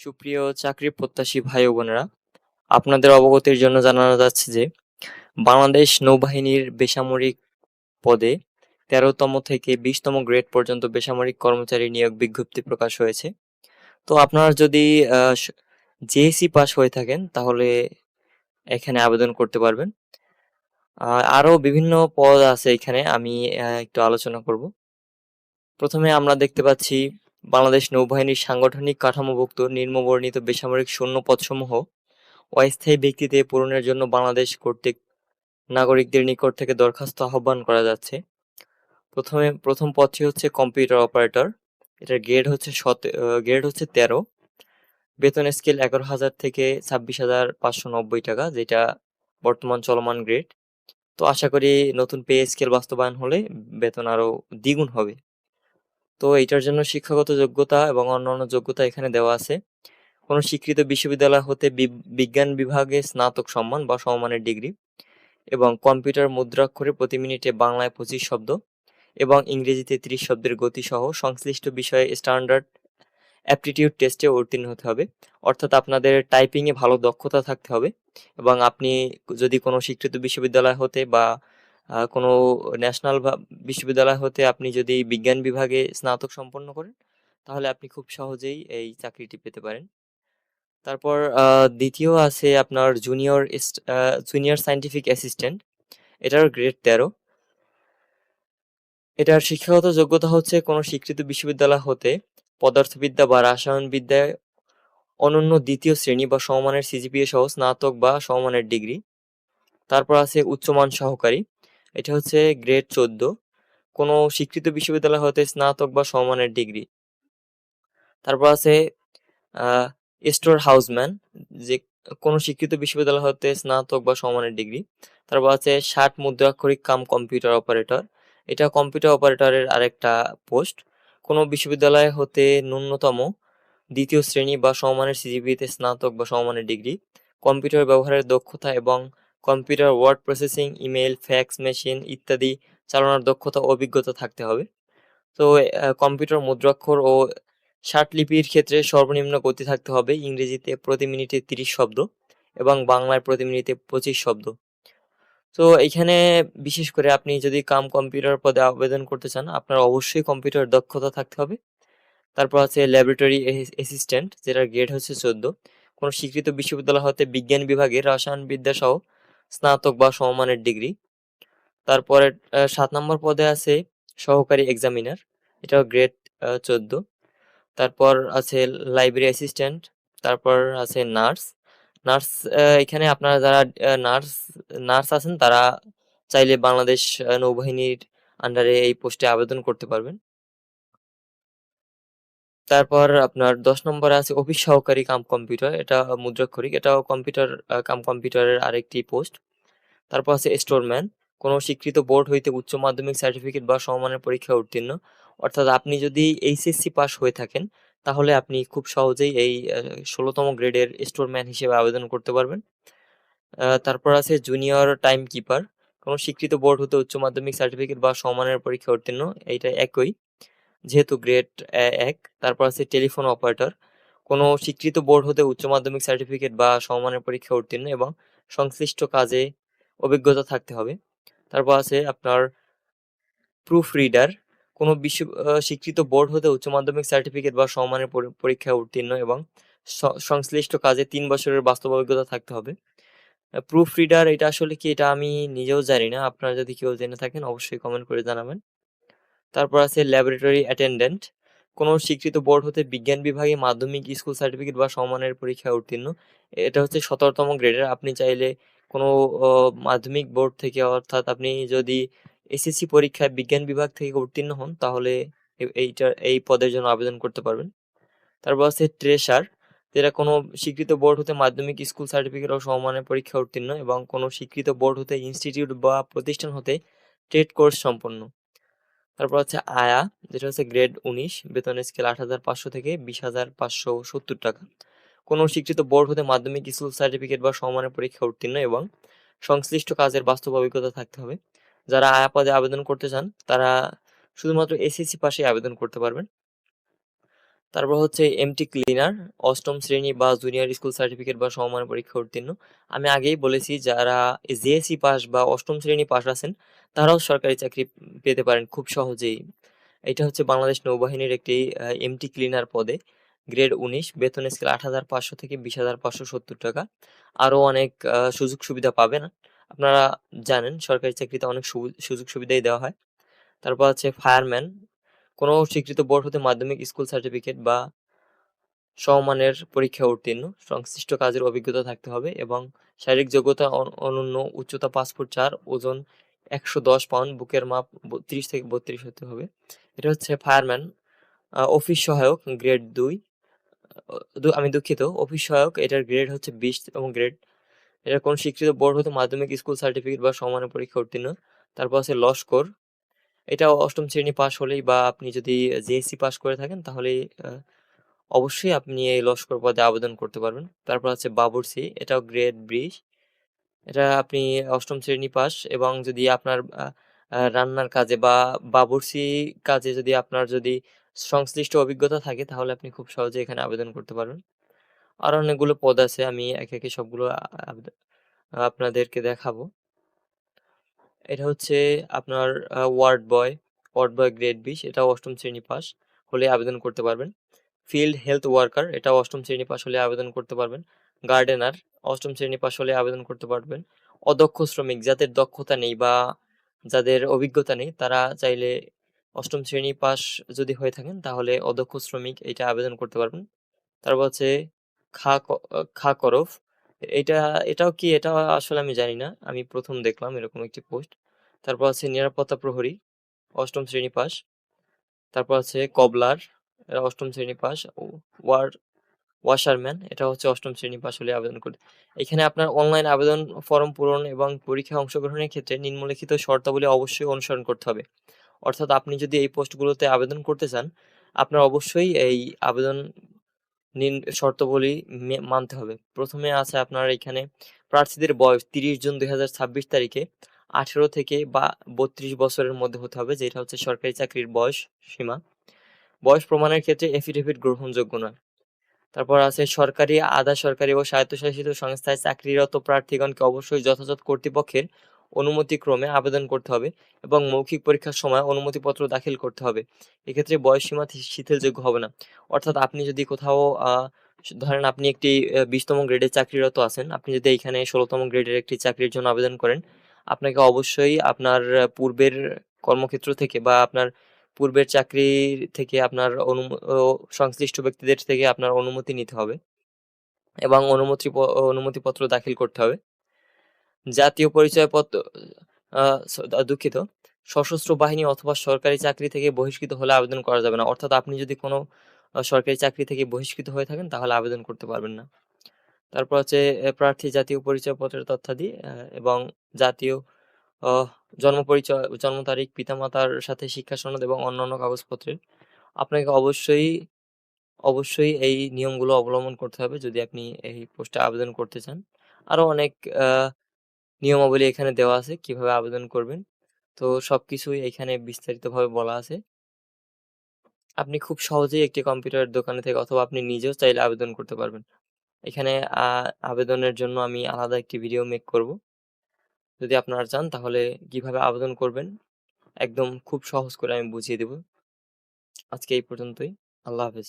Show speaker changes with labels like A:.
A: সুপ্রিয় চাকরি প্রত্যাশী ভাই ও বোনেরা, আপনাদের অবগতির জন্য জানানো যাচ্ছে যে বাংলাদেশ নৌবাহিনীর বেসামরিক পদে ১৩তম থেকে ২০তম গ্রেড পর্যন্ত বেসামরিক কর্মচারী নিয়োগ বিজ্ঞপ্তি প্রকাশ হয়েছে। তো আপনারা যদি জেএসসি পাস হয়ে থাকেন তাহলে এখানে আবেদন করতে পারবেন। আরও বিভিন্ন পদ আছে এখানে, আমি একটু আলোচনা করব। প্রথমে আমরা দেখতে পাচ্ছি বাংলাদেশ নৌবাহিনীর সাংগঠনিক কাঠামোভুক্ত নিম্নবর্ণিত বেসামরিক শূন্য পদসমূহ অস্থায়ী ব্যক্তিদের পূরণের জন্য বাংলাদেশ কর্তৃক নাগরিকদের নিকট থেকে দরখাস্ত আহ্বান করা যাচ্ছে। প্রথম পদটি হচ্ছে কম্পিউটার অপারেটর। এটার গ্রেড হচ্ছে 13। বেতন স্কেল 11,000 থেকে 26,590 টাকা, যেটা বর্তমান চলমান গ্রেড। তো আশা করি নতুন পে স্কেল বাস্তবায়ন হলে বেতন আরো দ্বিগুণ হবে। তো এইটার জন্য শিক্ষাগত যোগ্যতা এবং অন্যান্য যোগ্যতা এখানে দেওয়া আছে। কোনো স্বীকৃত বিশ্ববিদ্যালয় হতে বিজ্ঞান বিভাগে স্নাতক সম্মান বা সমমানের ডিগ্রি এবং কম্পিউটার মুদ্রাক্ষরে প্রতি মিনিটে বাংলায় 25 শব্দ এবং ইংরেজিতে 30 শব্দের গতি সহ সংশ্লিষ্ট বিষয়ে স্ট্যান্ডার্ড অ্যাপটিটিউড টেস্টে উত্তীর্ণ হতে হবে। অর্থাৎ আপনাদের টাইপিংয়ে ভালো দক্ষতা থাকতে হবে এবং আপনি যদি কোনো স্বীকৃত বিশ্ববিদ্যালয় হতে বা কোনো ন্যাশনাল বিশ্ববিদ্যালয় হতে আপনি যদি বিজ্ঞান বিভাগে স্নাতক সম্পন্ন করেন তাহলে আপনি খুব সহজেই এই চাকরিটি পেতে পারেন। তারপর দ্বিতীয় আছে আপনার জুনিয়র সায়েন্টিফিক অ্যাসিস্ট্যান্ট। এটার গ্রেড 13। এটার শিক্ষাগত যোগ্যতা হচ্ছে কোনো স্বীকৃত বিশ্ববিদ্যালয় হতে পদার্থবিদ্যা বা রসায়নবিদ্যায় অনন্য দ্বিতীয় শ্রেণী বা সমমানের সিজিপিএ সহ স্নাতক বা সমমানের ডিগ্রি। তারপর আছে উচ্চমান সহকারী। এটা হচ্ছে গ্রেড 14। কোনো স্বীকৃত বিশ্ববিদ্যালয় হতে স্নাতক বা সমমানের ডিগ্রি। তারপর আছে স্টোর হাউসম্যান, যে কোনো স্বীকৃত বিশ্ববিদ্যালয় হতে স্নাতক বা সমমানের ডিগ্রি। তারপর আছে 60 মুদ্রাক্ষরিক কাম কম্পিউটার অপারেটর। এটা কম্পিউটার অপারেটরের আরেকটা পোস্ট। কোনো বিশ্ববিদ্যালয় হতে ন্যূনতম দ্বিতীয় শ্রেণী বা সমমানের সিজিপিএতে স্নাতক বা সমমানের ডিগ্রি, কম্পিউটার ব্যবহারের দক্ষতা এবং computer word processing, email, fax machine ইত্যাদি চালানোর দক্ষতা ও অভিজ্ঞতা থাকতে হবে। তো কম্পিউটার মুদ্রাক্ষর ও লিপির ক্ষেত্রে সর্বনিম্ন গতি থাকতে হবে ইংরেজিতে প্রতি মিনিটে 30 শব্দ এবং বাংলায় প্রতি মিনিটে 25 শব্দ। তো এইখানে বিশেষ করে আপনি যদি কম্পিউটার পদে আবেদন করতে চান আপনার অবশ্যই কম্পিউটার দক্ষতা থাকতে হবে। তারপর আছে ল্যাবরেটরি অ্যাসিস্ট্যান্ট, যেটার গ্রেড হচ্ছে 14। কোনো স্বীকৃত বিশ্ববিদ্যালয় হতে বিজ্ঞান বিভাগে রসায়নবিদ্যা সহ স্নাতক বা সমমানের ডিগ্রি। তারপরে 7 নম্বর পদে আছে সহকারী এক্সামিনার। এটাও গ্রেড 14। তারপর আছে লাইব্রেরি অ্যাসিস্ট্যান্ট। তারপর আছে নার্স। নার্স এখানে আপনারা যারা নার্স আছেন তারা চাইলে বাংলাদেশ নৌবাহিনীর আন্ডারে এই পোস্টে আবেদন করতে পারবেন। তারপর আপনার 10 নম্বরে আছে অফিস সহকারী কাম কম্পিউটার। এটা মুদ্রাক্ষরিক। এটাও কম্পিউটার কম্পিউটারের আরেকটি পোস্ট। তারপর আছে স্টোরম্যান। কোনো স্বীকৃত বোর্ড হইতে উচ্চ মাধ্যমিক সার্টিফিকেট বা সমমানের পরীক্ষায় উত্তীর্ণ। অর্থাৎ আপনি যদি এইচএসসি পাস হয়ে থাকেন তাহলে আপনি খুব সহজেই এই 16তম গ্রেডের স্টোরম্যান হিসেবে আবেদন করতে পারবেন। তারপর আছে জুনিয়র টাইম কিপার। কোনো স্বীকৃত বোর্ড হতে উচ্চ মাধ্যমিক সার্টিফিকেট বা সমমানের পরীক্ষায় উত্তীর্ণ। এইটা একই, যেহেতু গ্রেড 1। তারপর আছে টেলিফোন অপারেটর। কোনো স্বীকৃত বোর্ড হতে উচ্চ মাধ্যমিক সার্টিফিকেট বা সমমানের পরীক্ষায় উত্তীর্ণ এবং সংশ্লিষ্ট কাজে অভিজ্ঞতা থাকতে হবে। তারপর আছে আপনার প্রুফ রিডার। কোনো স্বীকৃত বোর্ড হতে উচ্চ মাধ্যমিক সার্টিফিকেট বা সমমানের পরীক্ষায় উত্তীর্ণ এবং সংশ্লিষ্ট কাজে 3 বছরের বাস্তব অভিজ্ঞতা থাকতে হবে। প্রুফ রিডার এটা আসলে কি, এটা আমি নিজেও জানি না। আপনারা যদি কেউ জেনে থাকেন অবশ্যই কমেন্ট করে জানাবেন। তারপর আছে ল্যাবরেটরি অ্যাটেন্ডেন্ট। কোনো স্বীকৃত বোর্ড হতে বিজ্ঞান বিভাগে মাধ্যমিক স্কুল সার্টিফিকেট বা সমমানের পরীক্ষায় উত্তীর্ণ। এটা হচ্ছে 17তম গ্রেডের। আপনি চাইলে কোনো মাধ্যমিক বোর্ড থেকে, অর্থাৎ আপনি যদি এসএসসি পরীক্ষায় বিজ্ঞান বিভাগ থেকে উত্তীর্ণ হন তাহলে এই পদের জন্য আবেদন করতে পারবেন। তারপর আছে ট্রেসার, যেটা কোনো স্বীকৃত বোর্ড হতে মাধ্যমিক স্কুল সার্টিফিকেট ও সমমানের পরীক্ষা উত্তীর্ণ এবং কোনো স্বীকৃত বোর্ড হতে ইনস্টিটিউট বা প্রতিষ্ঠান হতে ট্রেড কোর্স সম্পন্ন। তারপর হচ্ছে আয়া, যেটা হচ্ছে গ্রেড 19। বেতন স্কেল 8,500 থেকে 20,570 টাকা। কোনো স্বীকৃত বোর্ড হতে মাধ্যমিক স্কুল সার্টিফিকেট বা সমমানের পরীক্ষা উত্তীর্ণ এবং সংশ্লিষ্ট কাজের বাস্তব অভিজ্ঞতা থাকতে হবে। যারা আয়া পদে আবেদন করতে চান তারা শুধুমাত্র এসএসসি পাশে আবেদন করতে পারবেন। তারপর হচ্ছে এমটি ক্লিনার, ৮ম শ্রেণী বা জুনিয়র স্কুল সার্টিফিকেট বা সমমান পরীক্ষা উত্তীর্ণ। আমি আগেই বলেছি যারা জেএসসি পাস বা ৮ম শ্রেণী পাস আছেন তারাও সরকারি চাকরি পেতে পারেন খুব সহজেই। এটা হচ্ছে বাংলাদেশ নৌবাহিনীর একটি এমটি ক্লিনার পদে, গ্রেড ১৯, বেতন স্কেল ৮৫০০ থেকে ২০৫৭০ টাকা। আরও অনেক সুযোগ সুবিধা পাবেন। আপনারা জানেন সরকারি চাকরিতে অনেক সুযোগ সুবিধাই দেওয়া হয়। তারপর আছে ফায়ারম্যান, কোনো স্বীকৃত বোর্ড হতে মাধ্যমিক স্কুল সার্টিফিকেট বা সমমানের পরীক্ষায় উত্তীর্ণ, সংশ্লিষ্ট কাজের অভিজ্ঞতা থাকতে হবে এবং শারীরিক যোগ্যতা অনন্য, উচ্চতা ৫ ফুট ৪, ওজন ১১০ পাউন্ড, বুকের মাপ ৩০ থেকে ৩২ হতে হবে। এটা হচ্ছে ফায়ারম্যান। অফিস সহায়ক, গ্রেড ২, আমি দুঃখিত, অফিস সহায়ক এটার গ্রেড হচ্ছে ২০ এবং গ্রেড, এটা কোন স্বীকৃত বোর্ড হতে মাধ্যমিক স্কুল সার্টিফিকেট বা সমমানের পরীক্ষা উত্তীর্ণ। তারপর আছে লস্কর, এটা ৮ম শ্রেণী পাস হলেই বা আপনি যদি জেএসসি পাস করে থাকেন তাহলেই অবশ্যই আপনি এই লস্কর পদে আবেদন করতে পারবেন। তারপর আছে বাবুর্চি, এটাও গ্রেড ২০, এটা আপনি ৮ম শ্রেণী পাস এবং যদি আপনার রান্নার কাজে বা বাবুর্চি কাজে যদি আপনার যদি সংশ্লিষ্ট অভিজ্ঞতা থাকে তাহলে আপনি খুব সহজে এখানে আবেদন করতে পারবেন। আরো অনেকগুলো পদ আছে, আমি একে একে সবগুলো আপনাদেরকে দেখাবো। এটা হচ্ছে আপনার ওয়ার্ড বয় গ্রেড ২০, এটাও ৮ম শ্রেণী পাস হলে আবেদন করতে পারবেন। ফিল্ড হেলথ ওয়ার্কার, এটাও ৮ম শ্রেণী পাস হলে আবেদন করতে পারবেন। গার্ডেনার, ৮ম শ্রেণী পাস হলে আবেদন করতে পারবেন। অদক্ষ শ্রমিক, যাদের দক্ষতা নেই বা যাদের অভিজ্ঞতা নেই তারা চাইলে ৮ম শ্রেণী পাস যদি হয়ে থাকেন তাহলে অদক্ষ শ্রমিক এটা আবেদন করতে পারবেন। তারপর হচ্ছে খা করফ, এটা এটাও কি, এটা আসলে আমি জানি না, আমি প্রথম দেখলাম এরকম একটি পোস্ট। তারপর আছে নিরাপত্তা প্রহরী, ৮ম শ্রেণী পাস। তারপর আছে কবলার, এরা ৮ম শ্রেণী পাস। ওয়ার ওয়াশারম্যান, এটা হচ্ছে ৮ম শ্রেণী পাস হলে আবেদন করতে। এখানে আপনার অনলাইন আবেদন ফর্ম পূরণ এবং পরীক্ষায় অংশগ্রহণের ক্ষেত্রে নিম্নলিখিত শর্তাবলী অবশ্যই অনুসরণ করতে হবে। অর্থাৎ আপনি যদি এই পোস্টগুলোতে আবেদন করতে চান আপনার অবশ্যই এই আবেদন শর্তাবলী মানতে হবে। প্রথমে আছে আপনার এখানে প্রার্থীদের বয়স ৩০ জুন ২০২৬ তারিখে ১৮ থেকে বা ৩২ বছরের মধ্যে হতে হবে, যেটা হচ্ছে সরকারি চাকরির বয়স সীমা। বয়স প্রমাণের ক্ষেত্রে এফিডেভিট গ্রহণযোগ্য নয়। তারপর আছে সরকারি, আধা সরকারি ও স্বায়ত্তশাসিত সংস্থায় চাকরিরত প্রার্থীগণকে অবশ্যই যথাযথ কর্তৃপক্ষের অনুমতিক্রমে আবেদন করতে হবে এবং মৌখিক পরীক্ষার সময় অনুমতিপত্র দাখিল করতে হবে। এক্ষেত্রে বয়সসীমা শিথিলযোগ্য হবে না। অর্থাৎ আপনি যদি কোথাও ধরেন আপনি একটি ২০তম গ্রেডে চাকরিরত আছেন, আপনি যদি এইখানে ১৬তম গ্রেডের একটি চাকরির জন্য আবেদন করেন, আপনাকে অবশ্যই আপনার পূর্বের কর্মক্ষেত্র থেকে বা আপনার পূর্বের চাকরি থেকে আপনার সংশ্লিষ্ট ব্যক্তিদের থেকে আপনার অনুমতি নিতে হবে এবং অনুমতিপত্র দাখিল করতে হবে। জাতীয় পরিচয়পত্র, দুঃখিত, সশস্ত্র বাহিনী অথবা সরকারি চাকরি থেকে বহিষ্কৃত হলে আবেদন করা যাবে না। অর্থাৎ আপনি যদি কোনো সরকারি চাকরি থেকে বহিষ্কৃত হয়ে থাকেন তাহলে আবেদন করতে পারবেন না। তারপর হচ্ছে প্রার্থী জাতীয় পরিচয়পত্রের তথ্যাদি এবং জাতীয় আহ জন্ম তারিখ, পিতামাতার সাথে শিক্ষা সনদ এবং অন্যান্য কাগজপত্রের। আপনাকে অবশ্যই এই নিয়মগুলো অবলম্বন করতে হবে যদি আপনি এই পোস্টে আবেদন করতে চান। আরো অনেক নিয়মাবলী এখানে দেওয়া আছে কিভাবে আবেদন করবেন। তো সবকিছুই এখানে বিস্তারিতভাবে বলা আছে। আপনি খুব সহজেই একটি কম্পিউটার দোকানে থেকে অথবা আপনি নিজেও চাইলে আবেদন করতে পারবেন। এখানে আবেদনের জন্য আমি আলাদা একটি ভিডিও মেক করব। যদি আপনারা চান তাহলে কিভাবে আবেদন করবেন একদম খুব সহজ করে আমি বুঝিয়ে দেব। আজকে এই পর্যন্তই। আল্লাহ হাফেজ।